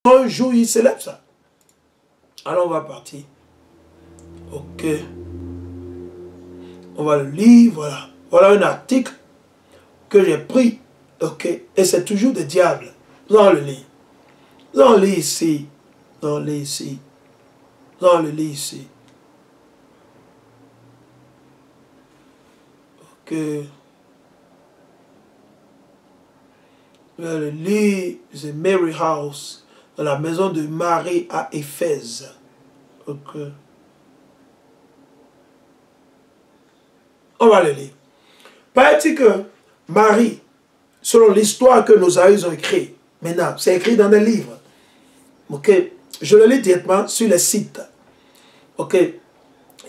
Un jour, il célèbre ça. Alors, on va partir. Ok. On va le lire, voilà. Voilà un article que j'ai pris. Ok. Et c'est toujours des diables. Nous allons le lire. Nous allons le lire ici. Nous allons le lire ici. Nous allons le lire ici. Ok. Nous allons le lire. C'est Mary House. Dans la maison de Marie à Éphèse. Ok. On va le lire. Paraît-il que Marie, selon l'histoire que nos aïeux ont écrite, maintenant, c'est écrit dans des livres. Ok. Je le lis directement sur les sites. Ok.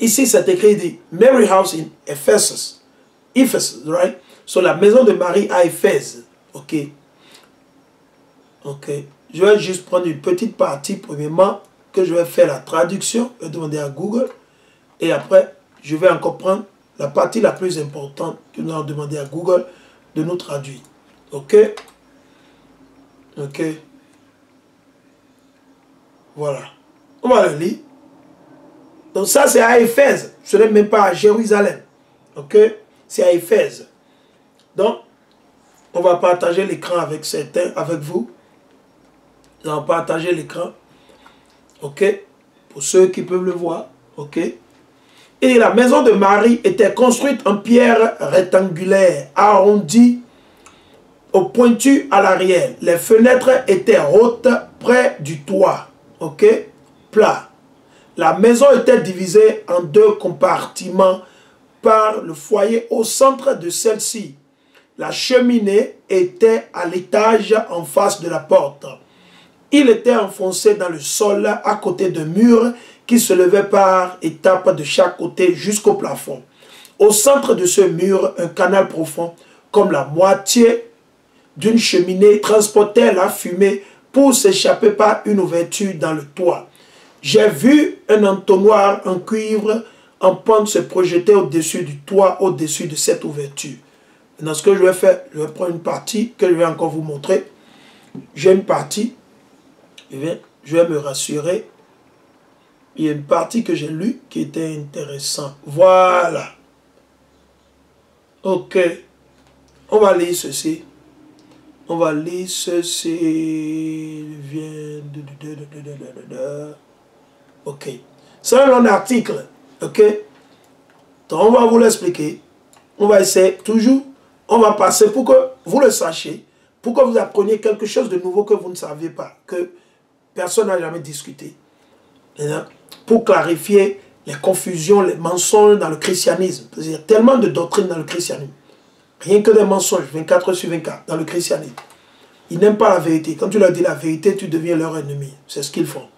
Ici, c'est écrit dit Mary House in Ephesus. Ephesus, right? Sur la maison de Marie à Éphèse. Ok. Ok. Je vais juste prendre une petite partie, premièrement, que je vais faire la traduction. Je vais demander à Google. Et après, je vais encore prendre la partie la plus importante que nous allons demander à Google de nous traduire. Ok? Ok. Voilà. On va le lire. Donc ça, c'est à Éphèse. Ce n'est même pas à Jérusalem. Ok? C'est à Éphèse. Donc, on va partager l'écran avec certains, avec vous. Nous allons partager l'écran. Ok? Pour ceux qui peuvent le voir. Ok? Et la maison de Marie était construite en pierre rectangulaire, arrondie au pointu à l'arrière. Les fenêtres étaient hautes près du toit. Ok? Plat. La maison était divisée en deux compartiments par le foyer au centre de celle-ci. La cheminée était à l'étage en face de la porte. Il était enfoncé dans le sol à côté de murs qui se levaient par étapes de chaque côté jusqu'au plafond. Au centre de ce mur, un canal profond, comme la moitié d'une cheminée, transportait la fumée pour s'échapper par une ouverture dans le toit. J'ai vu un entonnoir en cuivre en pente se projeter au-dessus du toit, au-dessus de cette ouverture. Dans ce que je vais faire, je vais prendre une partie que je vais encore vous montrer. J'ai une partie. Je vais me rassurer. Il y a une partie que j'ai lue qui était intéressante. Voilà. Ok. On va lire ceci. On va lire ceci. Ok. C'est un long article. Ok. Donc on va vous l'expliquer. On va essayer toujours. On va passer pour que vous le sachiez. Pour que vous appreniez quelque chose de nouveau que vous ne saviez pas. Que personne n'a jamais discuté. Pour clarifier les confusions, les mensonges dans le christianisme. Il y a tellement de doctrines dans le christianisme. Rien que des mensonges, 24 heures sur 24, dans le christianisme. Ils n'aiment pas la vérité. Quand tu leur dis la vérité, tu deviens leur ennemi. C'est ce qu'ils font.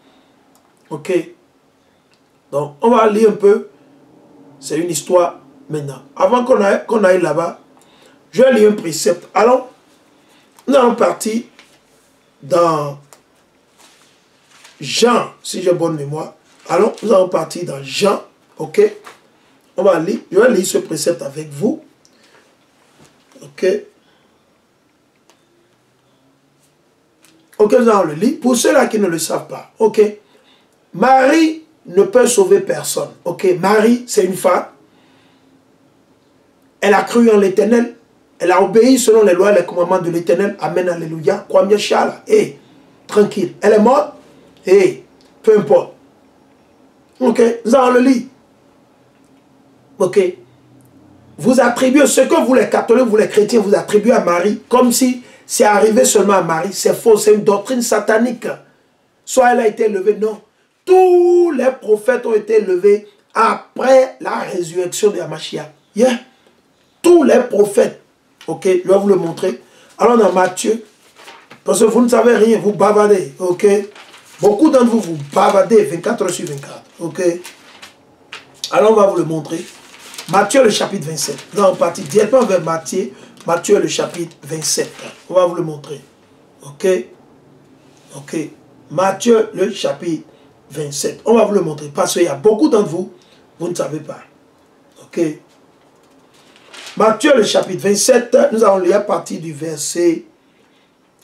Ok? Donc, on va lire un peu. C'est une histoire maintenant. Avant qu'on aille là-bas, je vais lire un précepte. Alors, nous allons partir dans Jean, si j'ai bonne mémoire. Alors, nous allons partir dans Jean. Ok? On va lire. Je vais lire ce précepte avec vous. Ok? Ok, nous allons le lire. Pour ceux-là qui ne le savent pas. Ok? Marie ne peut sauver personne. Ok? Marie, c'est une femme. Elle a cru en l'Éternel. Elle a obéi selon les lois et les commandements de l'Éternel. Amen, alléluia. Kwame Shala. Et tranquille. Elle est morte. Et peu importe. Ok, nous allons le lire. Ok. Vous attribuez ce que vous les catholiques, vous les chrétiens, vous attribuez à Marie comme si c'est arrivé seulement à Marie. C'est faux, c'est une doctrine satanique. Soit elle a été élevée, non. Tous les prophètes ont été élevés après la résurrection de Mashiach. Yeah. Tous les prophètes. Ok, je vais vous le montrer. Alors dans Matthieu, parce que vous ne savez rien, vous bavardez. Ok. Beaucoup d'entre vous, vous bavardez 24 heures sur 24. Ok. Alors on va vous le montrer. Matthieu le chapitre 27. Nous allons partir directement vers Matthieu. Matthieu le chapitre 27. On va vous le montrer. Ok. Ok. Matthieu le chapitre 27. On va vous le montrer. Parce qu'il y a beaucoup d'entre vous, vous ne savez pas. Ok. Matthieu le chapitre 27. Nous allons lire à partir du verset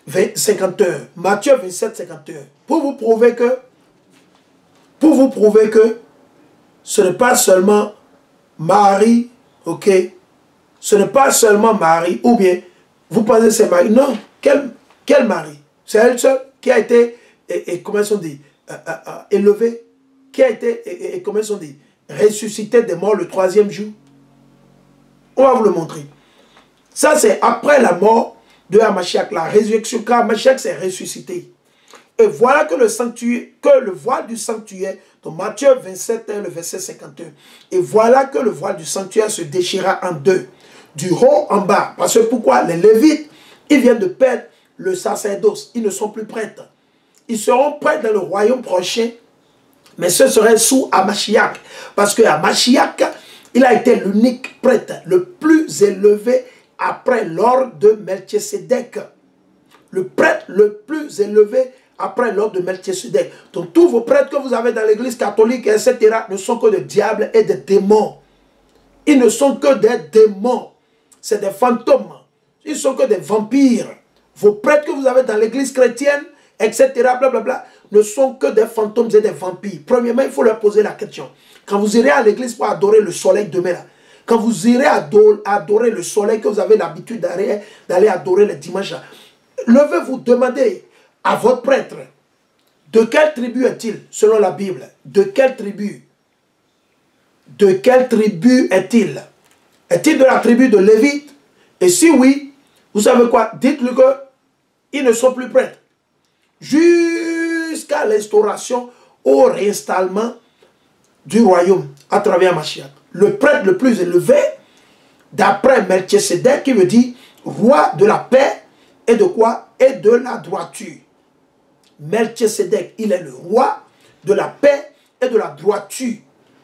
51. Matthieu 27, 51. Pour vous prouver que ce n'est pas seulement Marie, ok? Ce n'est pas seulement Marie, ou bien vous pensez que c'est Marie. Non, quelle Marie? C'est elle seule qui a été, comment on dit, élevée, qui a été, comment on dit, ressuscitée des morts le 3e jour. On va vous le montrer. Ça, c'est après la mort de Hamashiach, la résurrection, quand Hamashiach s'est ressuscité. Et voilà que le voile du sanctuaire, dans Matthieu 27, le verset 51, et voilà que le voile du sanctuaire se déchira en deux, du haut en bas. Parce que pourquoi? Les Lévites, ils viennent de perdre le sacerdoce, ils ne sont plus prêtres. Ils seront prêts dans le royaume prochain, mais ce serait sous Hamashiach. Parce que Hamashiach, il a été l'unique prêtre, le plus élevé après l'ordre de Melchisedec. Le prêtre le plus élevé après l'ordre de Melchisedec. Donc tous vos prêtres que vous avez dans l'église catholique, etc., ne sont que des diables et des démons. Ils ne sont que des démons. C'est des fantômes. Ils sont que des vampires. Vos prêtres que vous avez dans l'église chrétienne, etc., blablabla, ne sont que des fantômes et des vampires. Premièrement, il faut leur poser la question. Quand vous irez à l'église pour adorer le soleil demain, là, quand vous irez adorer le soleil que vous avez l'habitude d'aller adorer le dimanche, levez-vous, demandez à votre prêtre, de quelle tribu est-il selon la Bible? De quelle tribu? De quelle tribu est-il? Est-il de la tribu de Lévite? Et si oui, vous savez quoi? Dites-lui qu'ils ne sont plus prêtres. Jusqu'à l'instauration au réinstallement du royaume à travers Mashiach. Le prêtre le plus élevé, d'après Melchisedec, qui veut dire roi de la paix et de quoi? Et de la droiture. Melchisedec, il est le roi de la paix et de la droiture.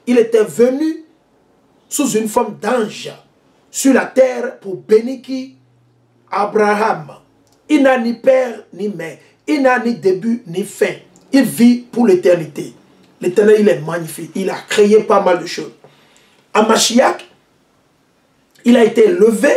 Il était venu sous une forme d'ange sur la terre pour bénir qui? Abraham. Il n'a ni père ni mère. Il n'a ni début ni fin. Il vit pour l'éternité. L'Éternel, il est magnifique. Il a créé pas mal de choses. Hamashiach, il a été levé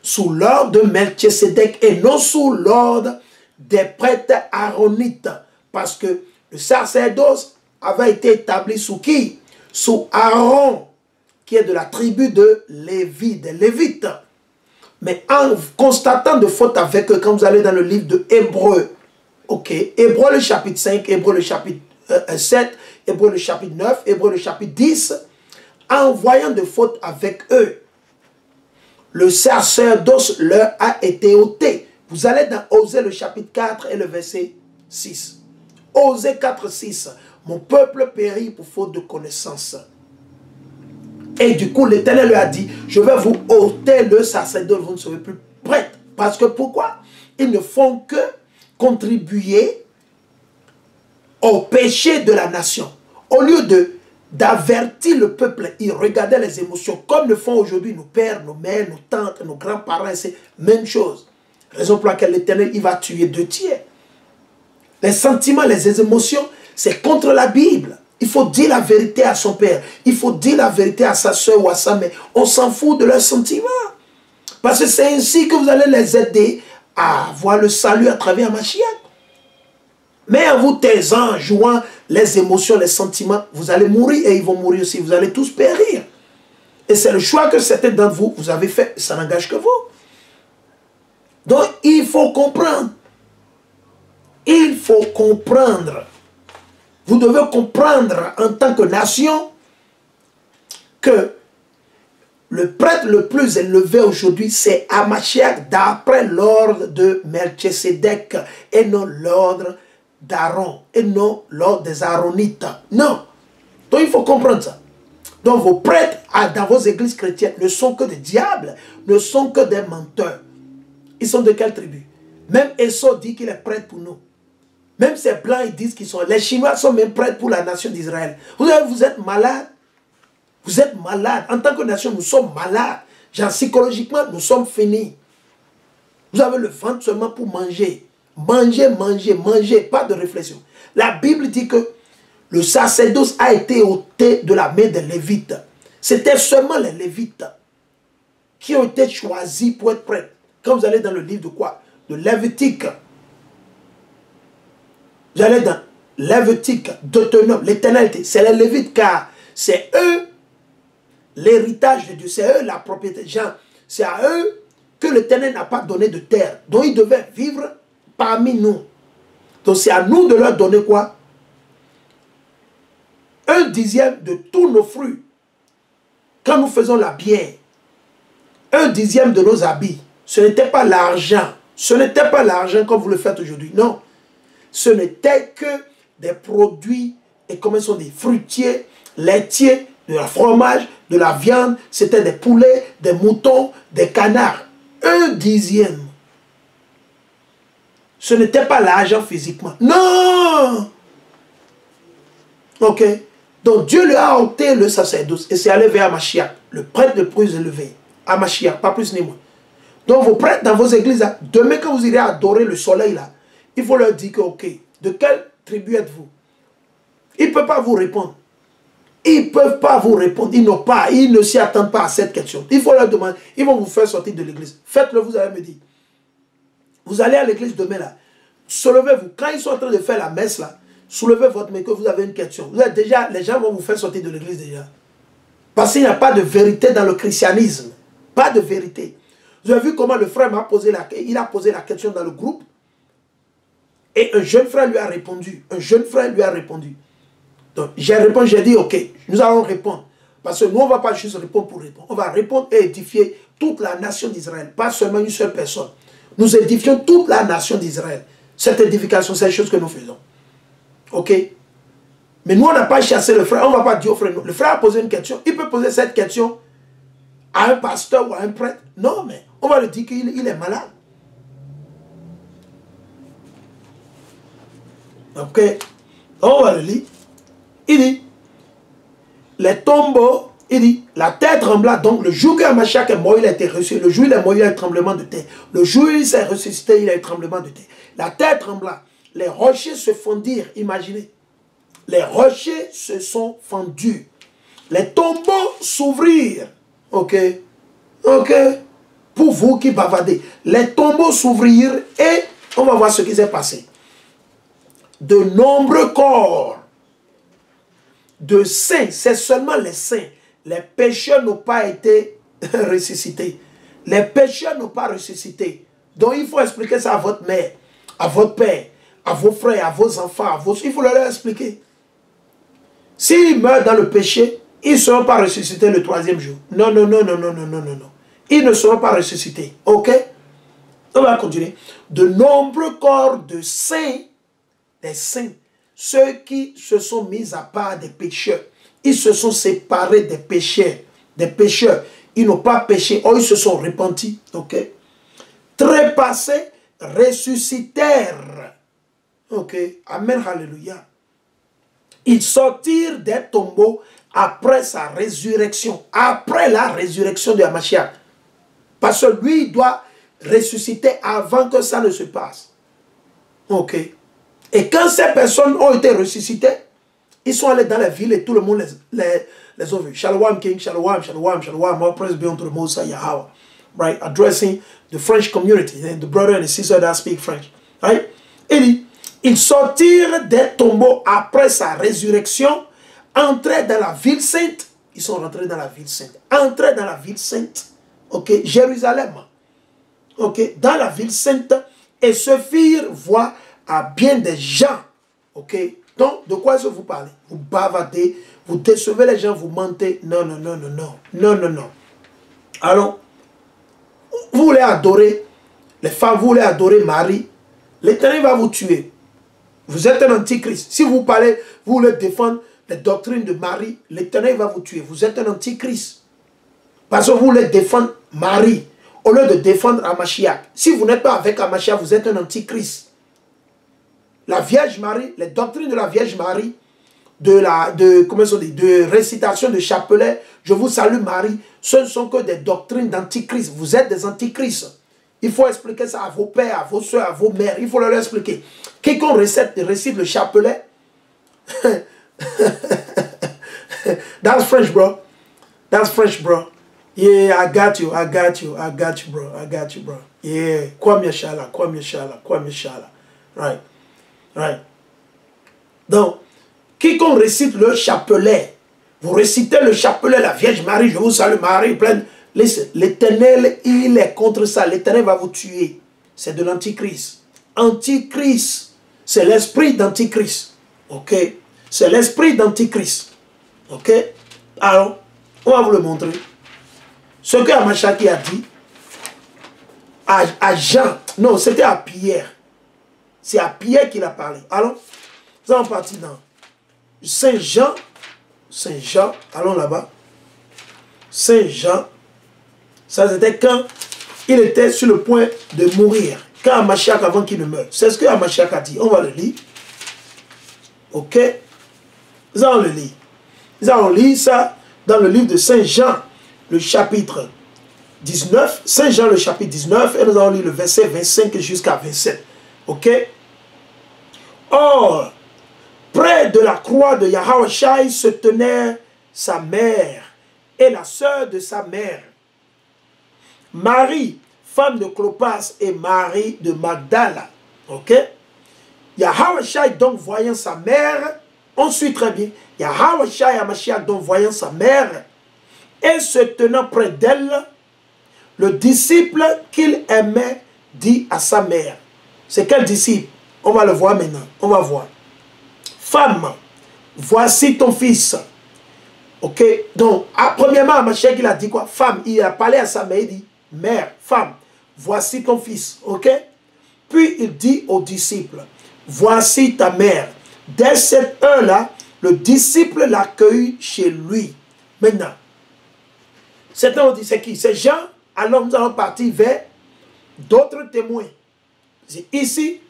sous l'ordre de Melchisedec et non sous l'ordre des prêtres aaronites. Parce que le sacerdoce avait été établi sous qui? Sous Aaron, qui est de la tribu de Lévi, des Lévites. Mais en constatant de fautes avec eux, quand vous allez dans le livre de Hébreu, ok, Hébreu le chapitre 5, Hébreu le chapitre 7, Hébreu le chapitre 9, Hébreu le chapitre 10, en voyant de fautes avec eux, le sacerdoce leur a été ôté. Vous allez dans Osée le chapitre 4 et le verset 6. Osée 4, 6. Mon peuple périt pour faute de connaissance. Et du coup, l'Éternel lui a dit, je vais vous ôter le sacerdoce, vous ne serez plus prêtres. Parce que pourquoi? Ils ne font que contribuer au péché de la nation. Au lieu d'avertir le peuple, ils regardaient les émotions, comme le font aujourd'hui nos pères, nos mères, nos tantes, nos grands-parents, c'est la même chose. Raison pour laquelle l'Éternel, il va tuer 2 tiers. Les sentiments, les émotions, c'est contre la Bible. Il faut dire la vérité à son père. Il faut dire la vérité à sa soeur ou à sa mère. On s'en fout de leurs sentiments. Parce que c'est ainsi que vous allez les aider à avoir le salut à travers Mashiach. Mais en vous taisant, jouant les émotions, les sentiments, vous allez mourir et ils vont mourir aussi. Vous allez tous périr. Et c'est le choix que certains d'entre vous, vous avez fait. Ça n'engage que vous. Donc, il faut comprendre. Il faut comprendre. Vous devez comprendre en tant que nation que le prêtre le plus élevé aujourd'hui, c'est Hamashiach d'après l'ordre de Melchisedec et non l'ordre d'Aaron et non l'ordre des Aaronites. Non. Donc il faut comprendre ça. Donc vos prêtres dans vos églises chrétiennes ne sont que des diables, ne sont que des menteurs. Ils sont de quelle tribu? Même Esso dit qu'il est prêtre pour nous. Même ces blancs, ils disent qu'ils sont... Les Chinois sont même prêts pour la nation d'Israël. Vous êtes malade. Vous êtes malade. En tant que nation, nous sommes malades. Genre, psychologiquement, nous sommes finis. Vous avez le ventre seulement pour manger. Manger, manger, manger. Pas de réflexion. La Bible dit que le sacerdoce a été ôté de la main des Lévites. C'était seulement les Lévites qui ont été choisis pour être prêtres. Quand vous allez dans le livre de quoi? De Lévitique. Vous allez dans Lévitique, Deutéronome, l'éternalité, c'est les Lévites, car c'est eux l'héritage de Dieu, c'est eux la propriété. Jean, c'est à eux que l'Éternel n'a pas donné de terre, dont ils devaient vivre parmi nous. Donc c'est à nous de leur donner quoi? 1/10 de tous nos fruits. Quand nous faisons la bière, 1/10 de nos habits, ce n'était pas l'argent. Ce n'était pas l'argent comme vous le faites aujourd'hui. Non. Ce n'était que des produits, et comme ils sont des fruitiers, laitiers, de la fromage, de la viande. C'était des poulets, des moutons, des canards. 1/10. Ce n'était pas l'argent physiquement. Non! Ok. Donc Dieu lui a ôté le sacerdoce et c'est allé vers Mashiach, le prêtre le plus élevé. À Mashiach, pas plus ni moins. Donc vos prêtres dans vos églises, là, demain quand vous irez adorer le soleil, là, il faut leur dire que, ok, de quelle tribu êtes-vous? Ils ne peuvent pas vous répondre. Ils ne peuvent pas vous répondre. Ils ne s'y attendent pas à cette question. Il faut leur demander. Ils vont vous faire sortir de l'église. Faites-le, vous allez me dire. Vous allez à l'église demain, là. Soulevez-vous. Quand ils sont en train de faire la messe, là, soulevez votre main que vous avez une question. Vous êtes déjà, les gens vont vous faire sortir de l'église déjà. Parce qu'il n'y a pas de vérité dans le christianisme. Pas de vérité. Vous avez vu comment le frère m'a posé il a posé la question dans le groupe. Et un jeune frère lui a répondu. Un jeune frère lui a répondu. Donc, j'ai répondu, j'ai dit, ok, nous allons répondre. Parce que nous, on ne va pas juste répondre pour répondre. On va répondre et édifier toute la nation d'Israël. Pas seulement une seule personne. Nous édifions toute la nation d'Israël. Cette édification, c'est la chose que nous faisons. Ok? Mais nous, on n'a pas chassé le frère. On ne va pas dire au frère. Le frère a posé une question. Il peut poser cette question à un pasteur ou à un prêtre. Non, mais on va lui dire qu'il est malade. Ok? On va le lire. Il dit, les tombeaux, il dit, la terre trembla. Donc, le jour que Mashiach est mort, il a été ressuscité. Le jour où il est mort, il y a eu un tremblement de terre. Le jour où il s'est ressuscité, il y a eu un tremblement de terre. La terre trembla. Les rochers se fondirent. Imaginez. Les rochers se sont fendus. Les tombeaux s'ouvrirent. Ok? Ok? Pour vous qui bavardez. Les tombeaux s'ouvrirent et on va voir ce qui s'est passé. De nombreux corps de saints, c'est seulement les saints. Les pécheurs n'ont pas été ressuscités. Les pécheurs n'ont pas ressuscité. Donc il faut expliquer ça à votre mère, à votre père, à vos frères, à vos enfants, il faut leur expliquer. S'ils meurent dans le péché, ils ne seront pas ressuscités le 3e jour. Non, non, non, non, non, non, non, non, non. Ils ne seront pas ressuscités. Ok? On va continuer. De nombreux corps de saints, des saints, ceux qui se sont mis à part des pécheurs, ils se sont séparés des pécheurs. Des pécheurs, ils n'ont pas péché, oh, ils se sont repentis. Ok? Trépassés, ressuscitèrent. Ok? Amen, alléluia. Ils sortirent des tombeaux après sa résurrection. Après la résurrection de Mashiach. Parce que lui, il doit ressusciter avant que ça ne se passe. Ok? Et quand ces personnes ont été ressuscitées, ils sont allés dans la ville et tout le monde les a vus. Shalom King, Shalom, Shalom, Shalom. More praise be unto the Most High Yahweh. Right? Addressing the French community, the brother and the sister that speak French. Right? Il dit, ils sortirent des tombeaux après sa résurrection, entraient dans la ville sainte. Ils sont rentrés dans la ville sainte. Entrés dans la ville sainte. Ok? Jérusalem. Ok? Dans la ville sainte. Et se firent voir à bien des gens. Ok? Donc, de quoi est-ce que vous parlez? Vous bavardez, vous décevez les gens, vous mentez. Non, non, non, non, non. Non, non, non. Alors, vous voulez adorer, les femmes, vous voulez adorer Marie. L'Éternel va vous tuer. Vous êtes un antichrist. Si vous parlez, vous voulez défendre les doctrines de Marie, l'Éternel va vous tuer. Vous êtes un antichrist. Parce que vous voulez défendre Marie au lieu de défendre Mashiach. Si vous n'êtes pas avec Mashiach, vous êtes un antichrist. La Vierge Marie, les doctrines de la Vierge Marie, de récitation de chapelet, je vous salue Marie, ce ne sont que des doctrines d'antichrist. Vous êtes des antichrists. Il faut expliquer ça à vos pères, à vos soeurs, à vos mères. Il faut leur expliquer. Quiconque récite le chapelet, that's French, bro. That's French, bro. Yeah, I got you, I got you, I got you, bro. I got you, bro. Yeah, Kwame Shala, Kwame Shala, Kwame Shala. Right. Right. Donc, quiconque récite le chapelet, vous récitez le chapelet, la Vierge Marie, je vous salue Marie, pleine. L'Éternel, il est contre ça. L'Éternel va vous tuer. C'est de l'Antichrist. Antichrist, c'est l'esprit d'Antichrist. Ok? C'est l'esprit d'Antichrist. Ok? Alors, on va vous le montrer. Ce que Amachaki a dit à Jean, non, c'était à Pierre. C'est à Pierre qu'il a parlé. Alors, nous allons partir dans Saint Jean. Saint Jean, allons là-bas. Saint Jean, ça c'était quand il était sur le point de mourir. Quand Amachak, avant qu'il ne meure. C'est ce que Amachak a dit. On va le lire. Ok? Nous allons le lire. Nous allons lire ça dans le livre de Saint Jean, le chapitre 19. Saint Jean, le chapitre 19. Et nous allons lire le verset 25 jusqu'à 27. Ok? Or, près de la croix de Yahawashi se tenait sa mère et la sœur de sa mère, Marie, femme de Clopas, et Marie de Magdala. Ok? Yahawashi, donc voyant sa mère, on suit très bien. Yahawashi Hamashiach, donc voyant sa mère, et se tenant près d'elle, le disciple qu'il aimait dit à sa mère. C'est quel disciple? On va le voir maintenant. On va voir. Femme, voici ton fils. Ok? Donc, premièrement, Hamashiach, il a dit quoi? Femme, il a parlé à sa mère, il dit, mère, femme, voici ton fils. Ok? Puis il dit aux disciples, voici ta mère. Dès cette heure-là, le disciple l'accueille chez lui. Maintenant, certains ont dit, c'est qui? C'est Jean. Alors nous allons partir vers d'autres témoins. Ici,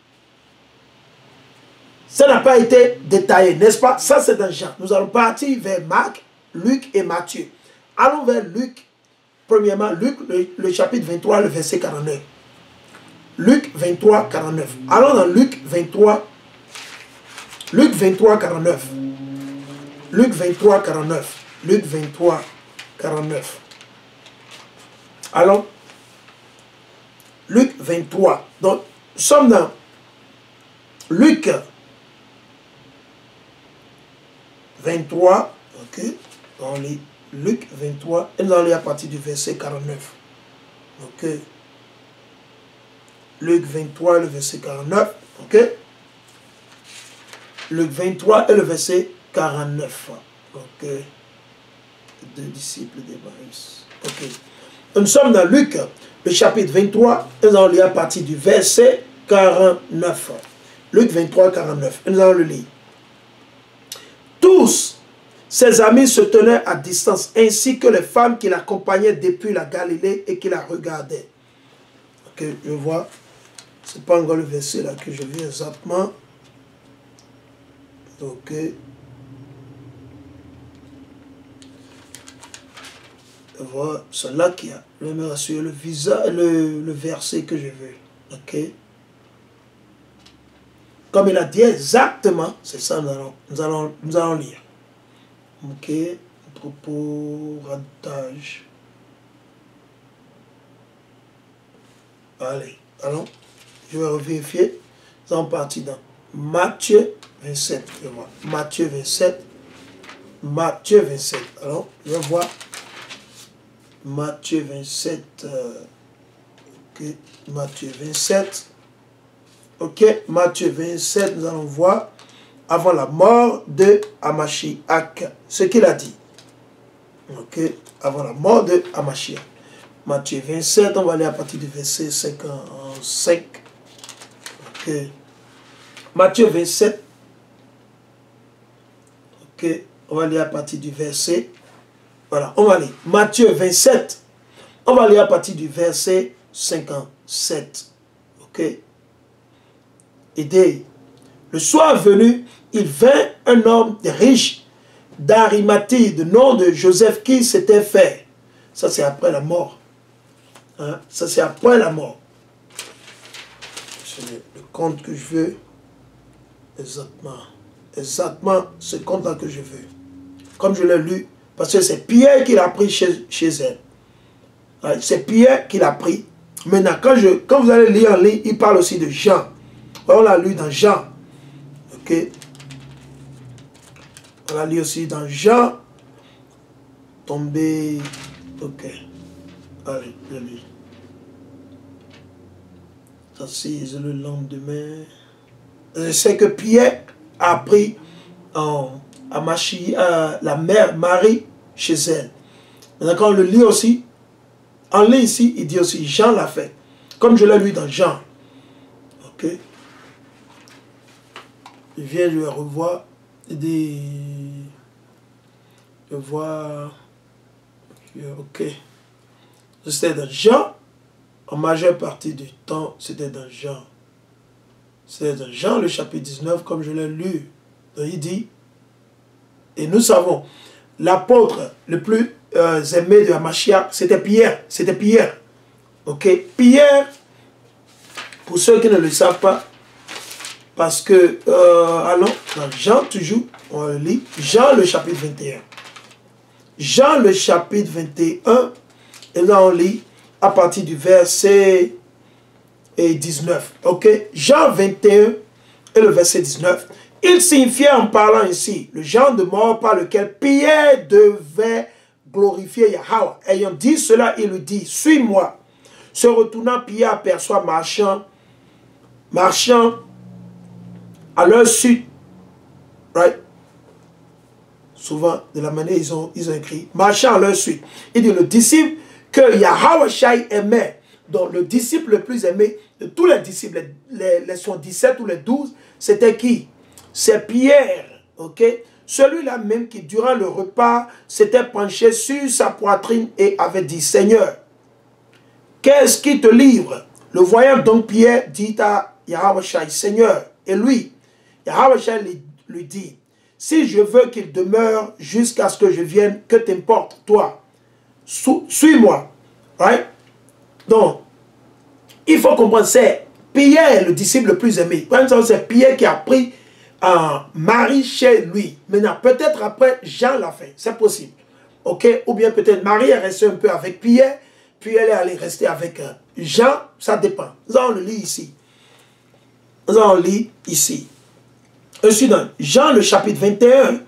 ça n'a pas été détaillé, n'est-ce pas? Ça, c'est dans Jean. Nous allons partir vers Marc, Luc et Matthieu. Allons vers Luc. Premièrement, Luc, le chapitre 23, le verset 49. Luc 23, 49. Allons dans Luc 23. Luc 23, 49. Luc 23, 49. Luc 23, 49. Allons. Luc 23. Donc, nous sommes dans Luc 23. Ok. On lit Luc 23. Et nous allons lire à partir du verset 49. Ok. Luc 23 et le verset 49. Ok. Luc 23 et le verset 49. Ok. Deux disciples d'Emmaüs. Ok. Nous sommes dans Luc, le chapitre 23, et nous allons lire à partir du verset 49. Luc 23, 49. Et nous allons le lire. Tous ses amis se tenaient à distance, ainsi que les femmes qui l'accompagnaient depuis la Galilée et qui la regardaient. Ok, je vois. Ce n'est pas encore le verset là que je vis exactement. Ok. Voilà, c'est là qu'il y a. Je me rassure le visage, le verset que je veux. Ok. Comme il a dit exactement, c'est ça nous allons lire. Ok. Propos, ratage. Allez, allons. Je vais vérifier. Nous allons partir dans Matthieu 27. Je vois. Matthieu 27. Matthieu 27. Alors, je vais voir. Matthieu 27. Ok. Matthieu 27. Ok. Matthieu 27. Nous allons voir. Avant la mort de Hamashiach. Ce qu'il a dit. Ok. Avant la mort de Hamashiach. Matthieu 27. On va aller à partir du verset 55. Ok. Matthieu 27. Ok. On va aller à partir du verset. Voilà, on va aller. Matthieu 27. On va aller à partir du verset 57. Ok. Et dès le soir venu, il vint un homme riche d'Arimathie, de nom de Joseph, qui s'était fait. Ça, c'est après la mort. Hein? Ça, c'est après la mort. C'est le compte que je veux. Exactement. Exactement ce compte-là que je veux. Comme je l'ai lu. Parce que c'est Pierre qui l'a pris chez elle. C'est Pierre qui l'a pris. Maintenant, quand vous allez lire en ligne, il parle aussi de Jean. On l'a lu dans Jean. Ok. On la lit aussi dans Jean. Tomber. Ok. Allez, je lis. Assise le lendemain. Je sais que Pierre a pris la mère Marie chez elle. Maintenant, quand on le lit aussi, en lit ici, il dit aussi Jean l'a fait. Comme je l'ai lu dans Jean. Ok. Je viens de le revoir. Il dit. Je vois. Ok. C'était dans Jean. En majeure partie du temps, c'était dans Jean. C'est dans Jean, le chapitre 19, comme je l'ai lu. Donc, il dit, et nous savons, l'apôtre le plus aimé de la Mashiach, c'était Pierre. C'était Pierre. Ok? Pierre, pour ceux qui ne le savent pas, parce que, allons, dans Jean, toujours, on le lit, Jean, le chapitre 21. Jean, le chapitre 21, et là, on lit à partir du verset 19. Ok? Jean 21 et le verset 19. Il signifiait en parlant ici le genre de mort par lequel Pierre devait glorifier Yahweh. Ayant dit cela, il lui dit, suis-moi. Se retournant, Pierre aperçoit marchant à leur sud. Right? Souvent, de la manière ils ont écrit, marchant à leur sud. Il dit, le disciple que Yahweh Shai aimait, donc le disciple le plus aimé de tous les disciples, les 17 ou les 12, c'était qui? C'est Pierre, ok? Celui-là même qui, durant le repas, s'était penché sur sa poitrine et avait dit, Seigneur, qu'est-ce qui te livre? Le voyant donc Pierre dit à Yahweh Shai, Seigneur, et lui, Yahweh Shai lui dit, si je veux qu'il demeure jusqu'à ce que je vienne, que t'importe, toi? Suis-moi. Right? Donc, il faut comprendre, c'est Pierre, le disciple le plus aimé. C'est Pierre qui a pris Marie chez lui. Maintenant, peut-être après, Jean l'a fait. C'est possible. Ok? Ou bien peut-être Marie est restée un peu avec Pierre, puis elle est allée rester avec Jean. Ça dépend. Nous allons le lire ici. Nous allons le lire ici. Ensuite, dans Jean, le chapitre 21.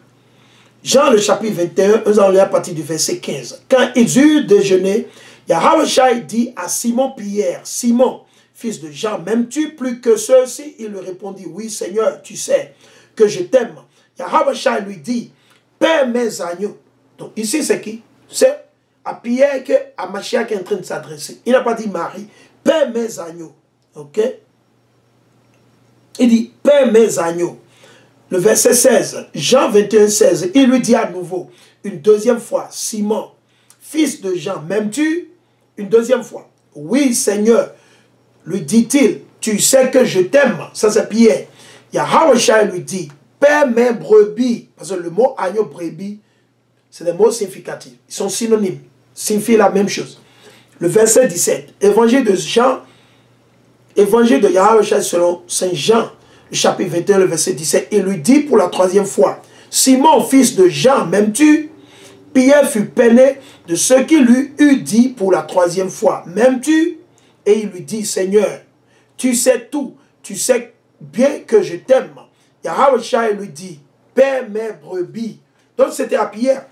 Jean, le chapitre 21, nous allons lire à partir du verset 15. Quand ils eurent déjeuné, Yahweh Shai dit à Simon Pierre, Simon, fils de Jean, m'aimes-tu plus que ceux-ci? Il lui répondit, oui Seigneur, tu sais que je t'aime. Yahweh Shai lui dit, paie mes agneaux. Donc ici c'est qui? C'est à Pierre que Mashiach est en train de s'adresser. Il n'a pas dit Marie, paie mes agneaux. Ok? Il dit, paie mes agneaux. Le verset 16, Jean 21, 16, il lui dit à nouveau, une deuxième fois, Simon, fils de Jean, m'aimes-tu? Une deuxième fois, oui Seigneur, lui dit-il, tu sais que je t'aime. Ça c'est Pierre. Yahweh Shai lui dit, paie mes brebis. Parce que le mot agneau, brebis, c'est des mots significatifs. Ils sont synonymes, signifient la même chose. Le verset 17, évangile de Jean, évangile de Yahweh Shai selon Saint Jean, le chapitre 21, le verset 17, il lui dit pour la troisième fois, Simon, fils de Jean, m'aimes-tu? Pierre fut peiné de ce qu'il lui eut dit pour la troisième fois. M'aimes-tu? Et il lui dit, Seigneur, tu sais tout, tu sais bien que je t'aime. Yahweh Shai lui dit, paie mes brebis. Donc c'était à Pierre.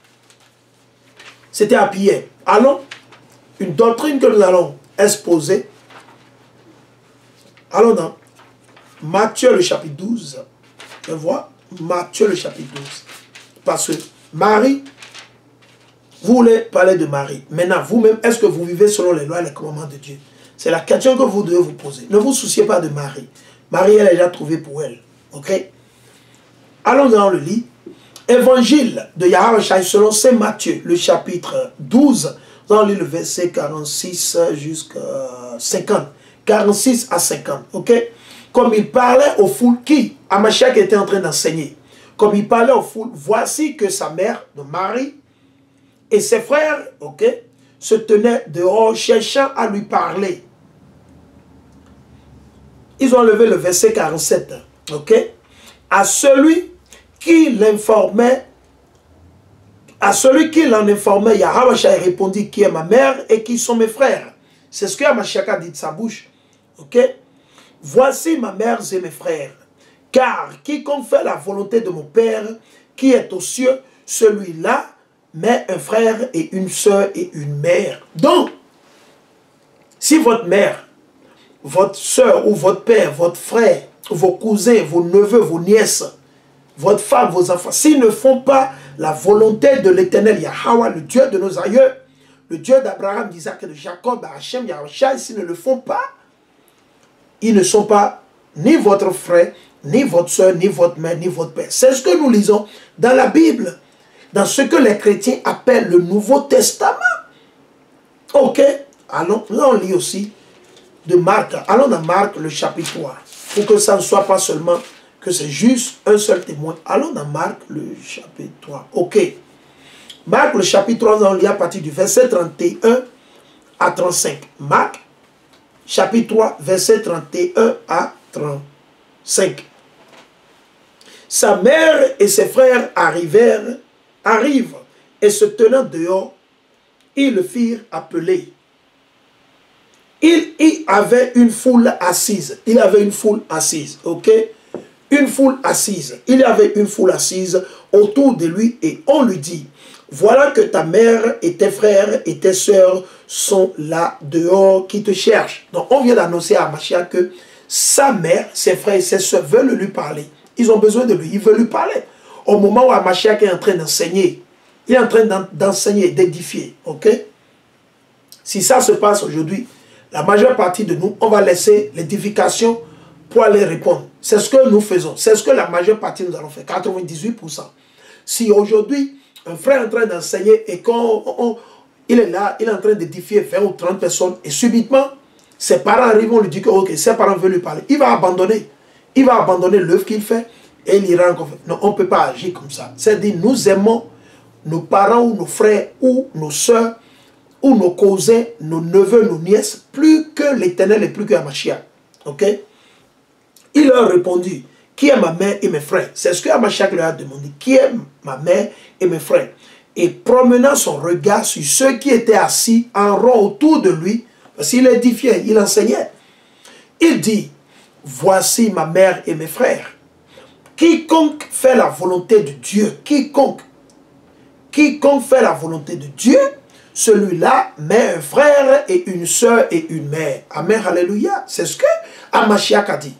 C'était à Pierre. Allons, une doctrine que nous allons exposer. Allons dans Matthieu le chapitre 12. On voit Matthieu le chapitre 12. Parce que Marie, vous voulez parler de Marie. Maintenant, vous-même, est-ce que vous vivez selon les lois et les commandements de Dieu? C'est la question que vous devez vous poser. Ne vous souciez pas de Marie. Marie, elle est déjà trouvée pour elle. Ok? Allons dans le lit. Évangile de Yahweh Shai selon Saint Matthieu, le chapitre 12. Nous allons lire le verset 46 jusqu'à 50. 46 à 50. Ok? Comme il parlait aux foules qui, Mashiach était en train d'enseigner. Comme il parlait aux foules, voici que sa mère, de Marie, et ses frères, ok, se tenaient dehors cherchant à lui parler. Ils ont levé le verset 47. Ok? À celui qui l'informait, Yahweh Shai répondit, qui est ma mère et qui sont mes frères. C'est ce que Mashiach a dit de sa bouche. Ok? Voici ma mère et mes frères. Car quiconque fait la volonté de mon Père qui est aux cieux, celui-là met un frère et une soeur et une mère. Donc, si votre mère, votre soeur ou votre père, votre frère, vos cousins, vos neveux, vos nièces, votre femme, vos enfants, s'ils ne font pas la volonté de l'Éternel, Yahweh, le Dieu de nos aïeux, le Dieu d'Abraham, d'Isaac et de Jacob, Hachem, Yahushua, s'ils ne le font pas, ils ne sont pas ni votre frère, ni votre soeur, ni votre mère, ni votre père. C'est ce que nous lisons dans la Bible, dans ce que les chrétiens appellent le Nouveau Testament. Ok, allons, là on lit aussi de Marc. Allons dans Marc, le chapitre 3, pour que ça ne soit pas seulement que c'est juste un seul témoin. Allons dans Marc, le chapitre 3. Ok. Marc, le chapitre 3, on lit à partir du verset 31 à 35. Marc, chapitre 3, verset 31 à 35. Sa mère et ses frères arrivent, et se tenant dehors, ils le firent appeler. Il y avait une foule assise. Il y avait une foule assise, ok? Une foule assise. Il y avait une foule assise autour de lui et on lui dit, voilà que ta mère et tes frères et tes sœurs sont là dehors qui te cherchent. Donc on vient d'annoncer à Mashiach que sa mère, ses frères et ses sœurs veulent lui parler. Ils ont besoin de lui, ils veulent lui parler. Au moment où Mashiach est en train d'enseigner, il est en train d'enseigner, d'édifier, ok? Si ça se passe aujourd'hui, la majeure partie de nous, on va laisser l'édification pour aller répondre. C'est ce que nous faisons. C'est ce que la majeure partie nous allons faire, 98%. Si aujourd'hui, un frère est en train d'enseigner et qu'il est là, il est en train d'édifier 20 ou 30 personnes, et subitement, ses parents arrivent, on lui dit que ok, ses parents veulent lui parler. Il va abandonner. Il va abandonner l'œuvre qu'il fait et il ira encore. Non, on ne peut pas agir comme ça. C'est-à-dire, nous aimons nos parents ou nos frères ou nos soeurs ou nos cousins, nos neveux, nos nièces, plus que l'Éternel et plus que Mashiach. Ok? Il leur répondit, qui est ma mère et mes frères? C'est ce que Mashiach leur a demandé. Qui est ma mère et mes frères? Et promenant son regard sur ceux qui étaient assis en rond autour de lui, parce qu'il édifiait, il enseignait. Il dit, voici ma mère et mes frères. Quiconque fait la volonté de Dieu, quiconque fait la volonté de Dieu, celui-là met un frère et une soeur et une mère. Amen, alléluia. C'est ce que Mashiach a dit.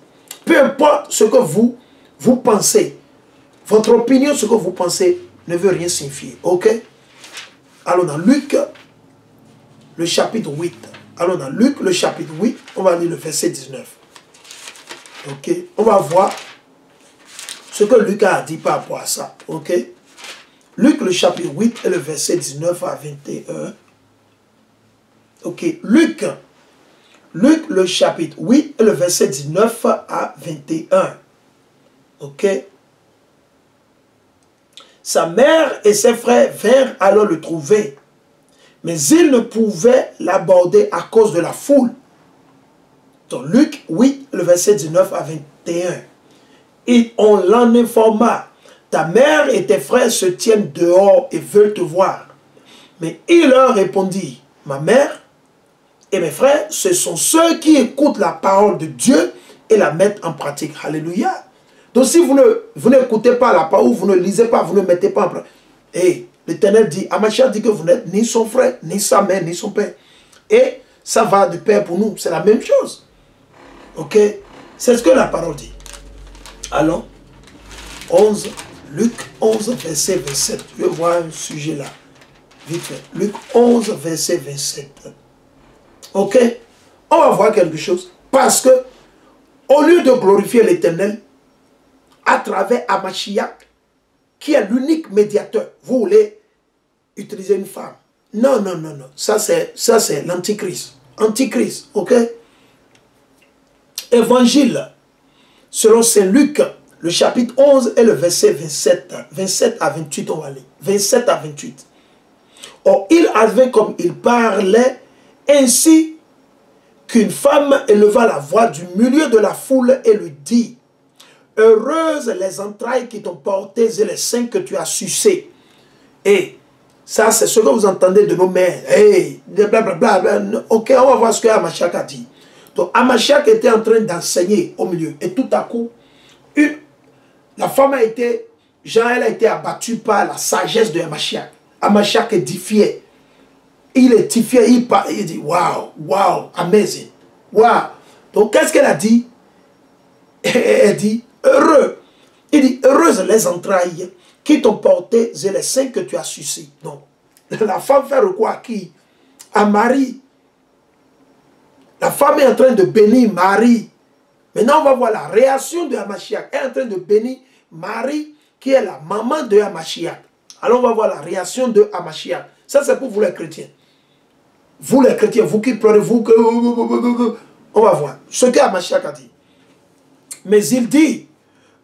Peu importe ce que vous pensez, votre opinion, ce que vous pensez, ne veut rien signifier. Ok? Allons dans Luc, le chapitre 8. Allons dans Luc, le chapitre 8. On va lire le verset 19. Ok? On va voir ce que Luc a dit par rapport à ça. Ok? Luc, le chapitre 8 et le verset 19 à 21. Ok? Luc, le chapitre 8 et le verset 19 à 21. Ok? Sa mère et ses frères vinrent alors le trouver, mais ils ne pouvaient l'aborder à cause de la foule. Donc Luc 8, le verset 19 à 21. Et on l'en informa. Ta mère et tes frères se tiennent dehors et veulent te voir. Mais il leur répondit, ma mère et mes frères, ce sont ceux qui écoutent la parole de Dieu et la mettent en pratique. Alléluia. Donc si vous n'écoutez pas la parole, vous ne lisez pas, vous ne mettez pas en pratique. Et l'Éternel dit, Mashiach dit que vous n'êtes ni son frère, ni sa mère, ni son père. Et ça va de pair pour nous. C'est la même chose. Ok? C'est ce que la parole dit. Allons. 11, Luc 11, verset 27. Je vais voir un sujet là. Vite fait. Luc 11, verset 27. Ok? On va voir quelque chose. Parce que, au lieu de glorifier l'Éternel, à travers Mashiach, qui est l'unique médiateur, vous voulez utiliser une femme. Non, non, non, non. Ça, c'est l'antichrist. Antichrist, ok? Évangile, selon Saint Luc, le chapitre 11 et le verset 27. 27 à 28, on va lire. 27 à 28. Or, il avait comme il parlait ainsi qu'une femme éleva la voix du milieu de la foule et lui dit, heureuses les entrailles qui t'ont porté et les seins que tu as sucés. Et ça, c'est ce que vous entendez de nos mères. Hey, blablabla. Ok, on va voir ce que Mashiach a dit. Donc, Mashiach était en train d'enseigner au milieu. Et tout à coup, La femme a été, Jean, elle a été abattue par la sagesse de Hamashiach. Hamashiach édifiait. Il édifiait, il dit, waouh, waouh, amazing, waouh. Donc, qu'est-ce qu'elle a dit? Elle dit, heureux. Il dit, heureuses les entrailles qui t'ont porté et les seins que tu as sucés. Donc, la femme fait recours à qui? À Marie. La femme est en train de bénir Marie. Maintenant, on va voir la réaction de Hamashiach. Elle est en train de bénir Marie, qui est la maman de Hamashiach. Alors, on va voir la réaction de Hamashiach. Ça, c'est pour vous les chrétiens. Vous les chrétiens, vous qui pleurez, vous que... On va voir ce que Hamashiach a dit. Mais il dit,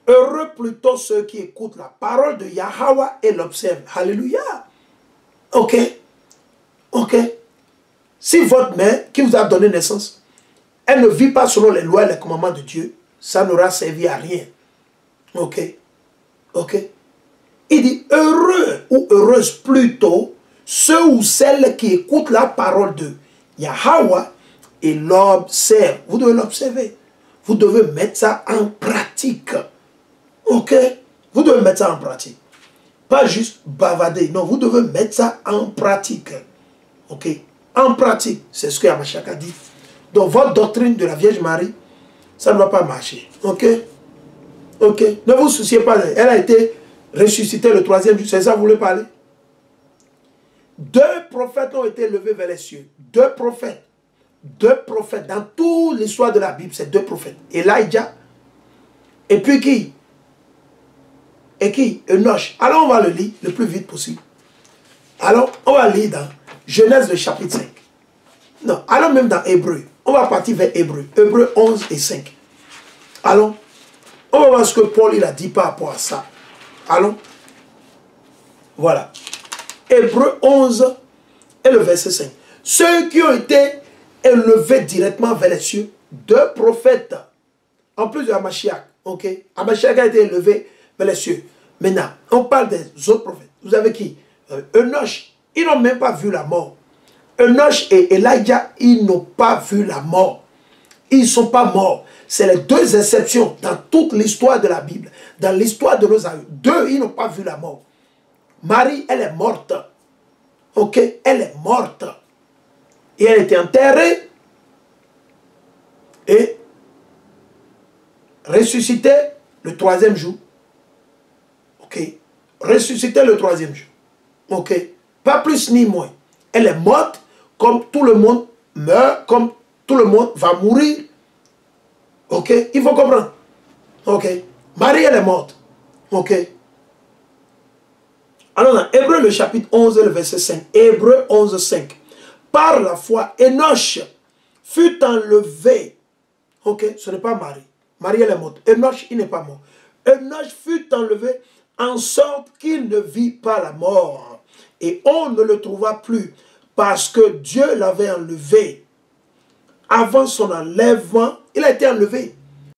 heureux plutôt ceux qui écoutent la parole de Yahweh et l'observent. Alléluia. Ok. Ok. Si votre mère, qui vous a donné naissance, elle ne vit pas selon les lois et les commandements de Dieu, ça n'aura servi à rien. Ok. Ok. Il dit, heureux ou heureuse plutôt, ceux ou celles qui écoutent la parole de Yahweh et l'observent. Vous devez l'observer. Vous devez mettre ça en pratique. Ok? Vous devez mettre ça en pratique. Pas juste bavader. Non, vous devez mettre ça en pratique. Ok? En pratique. C'est ce que Hamashiach a dit. Donc, votre doctrine de la Vierge Marie, ça ne va pas marcher. Ok? Ok? Ne vous souciez pas. Elle a été ressuscitée le 3e jour. C'est ça que vous voulez parler? 2 prophètes ont été levés vers les cieux. 2 prophètes. 2 prophètes. Dans toute l'histoire de la Bible, c'est 2 prophètes. Elijah. Et puis qui? Et qui? Enoch. Alors on va le lire le plus vite possible. Alors on va lire dans Genèse le chapitre 5. Non, allons même dans Hébreu. On va partir vers Hébreu. Hébreu 11 et 5. Allons. On va voir ce que Paul il a dit par rapport à ça. Allons. Voilà. Hébreu 11 et le verset 5. Ceux qui ont été élevés directement vers les cieux, 2 prophètes, en plus de Hamashiach. Ok? Hamashiach a été élevé vers les cieux. Maintenant, on parle des autres prophètes. Vous avez qui? Enoch, ils n'ont même pas vu la mort. Enoch et Elijah, ils n'ont pas vu la mort. Ils ne sont pas morts. C'est les 2 exceptions dans toute l'histoire de la Bible. Dans l'histoire de nos aïeux. 2, ils n'ont pas vu la mort. Marie, elle est morte. Ok? Elle est morte. Et elle était enterrée. Et ressuscitée le 3e jour. Ok? Ressuscitée le 3e jour. Ok? Pas plus ni moins. Elle est morte comme tout le monde meurt, comme tout le monde va mourir. Ok? Il faut comprendre. Ok? Marie, elle est morte. Ok? Alors, dans Hébreu, le chapitre 11 et le verset 5. Hébreu 11, 5. Par la foi, Enoch fut enlevé. Ok? Ce n'est pas Marie. Marie, elle est morte. Enoch, il n'est pas mort. Enoch fut enlevé en sorte qu'il ne vit pas la mort. Et on ne le trouva plus parce que Dieu l'avait enlevé. Avant son enlèvement, il a été enlevé.